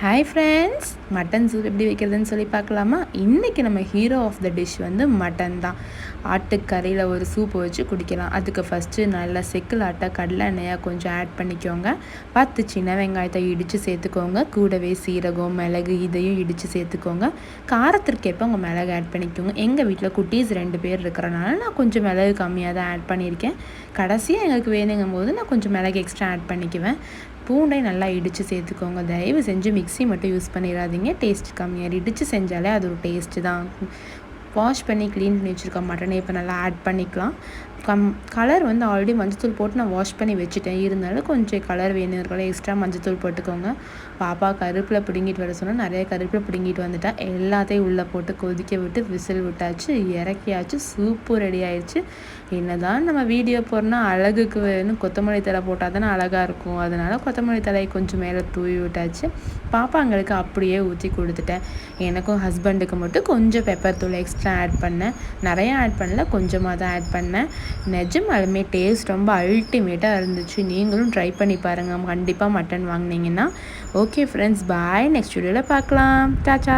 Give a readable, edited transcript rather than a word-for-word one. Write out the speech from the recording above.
Hi friends, mutton soup எப்படி வைக்கிறதுன்னு சொல்லி பார்க்கலாமா? இன்றைக்கி நம்ம ஹீரோ ஆஃப் த டிஷ் வந்து மட்டன் தான். ஆட்டுக்கறியில் ஒரு சூப்பு வச்சு குடிக்கலாம். அதுக்கு ஃபஸ்ட்டு நல்லா செக்கில் ஆட்ட கடலை எண்ணெயாக கொஞ்சம் ஆட் பண்ணிக்கோங்க. 10 சின்ன வெங்காயத்தை இடித்து சேர்த்துக்கோங்க. கூடவே சீரகம், மிளகு இதையும் இடித்து சேர்த்துக்கோங்க. காரத்திற்கேற்ப உங்கள் மிளகு ஆட் பண்ணிக்கோங்க. எங்கள் வீட்டில் குட்டீஸ் 2 பேர் இருக்கிறனால நான் கொஞ்சம் மிளகு கம்மியாக தான் ஆட் பண்ணியிருக்கேன். கடைசியாக எங்களுக்கு வேணுங்கும் போது நான் கொஞ்சம் மிளகு எக்ஸ்ட்ரா ஆட் பண்ணிக்குவேன். பூண்டை நல்லா இடித்து சேர்த்துக்கோங்க. தயவு செஞ்சு மிக்ஸி மட்டும் யூஸ் பண்ணிடாதீங்க, டேஸ்ட் கம்மியாக. இடித்து செஞ்சாலே அது ஒரு டேஸ்ட்டு தான். வாஷ் பண்ணி க்ளீன் பண்ணி வச்சுருக்க மட்டனை இப்போ நல்லா ஆட் பண்ணிக்கலாம். கலர் வந்து ஆல்ரெடி மஞ்சத்தூள் போட்டு நான் வாஷ் பண்ணி வச்சுட்டேன். இருந்தாலும் கொஞ்சம் கலர் வேணுங்கிறதுல எக்ஸ்ட்ரா மஞ்சத்தூள் போட்டுக்கோங்க. பாப்பா கருப்பில் பிடுங்கிட்டு வர சொன்னால் நிறைய கருப்பில் பிடுங்கிட்டு வந்துட்டா. எல்லாத்தையும் உள்ளே போட்டு கொதிக்க விட்டு விசில் விட்டாச்சு, இறக்கியாச்சு. சூப்பு ரெடி ஆயிடுச்சு. என்னதான் நம்ம வீடியோ போடுறோன்னா அழகுக்கு வேணும் கொத்தமல்லி தழை போட்டால் தானே அழகாக இருக்கும். அதனால் கொத்தமல்லி தழை கொஞ்சம் மேலே தூவி விட்டாச்சு. பாப்பாங்களுக்கு அப்படியே ஊற்றி கொடுத்துட்டேன். எனக்கும் ஹஸ்பண்டுக்கு மட்டும் கொஞ்சம் பெப்பர் தூள் எக்ஸ்ட்ரா ஆட் பண்ணேன். நிறையா ஆட் பண்ணல, கொஞ்சமாக தான் ஆட் பண்ணேன். நிஜமாலுமே டேஸ்ட் ரொம்ப அல்டிமேட்டாக இருந்துச்சு. நீங்களும் ட்ரை பண்ணி பாருங்கள் கண்டிப்பாக மட்டன் வாங்கினீங்கன்னா. ஓகே ஃப்ரெண்ட்ஸ், பாய். நெக்ஸ்ட் வீடியோவில் பார்க்கலாம். டாடா.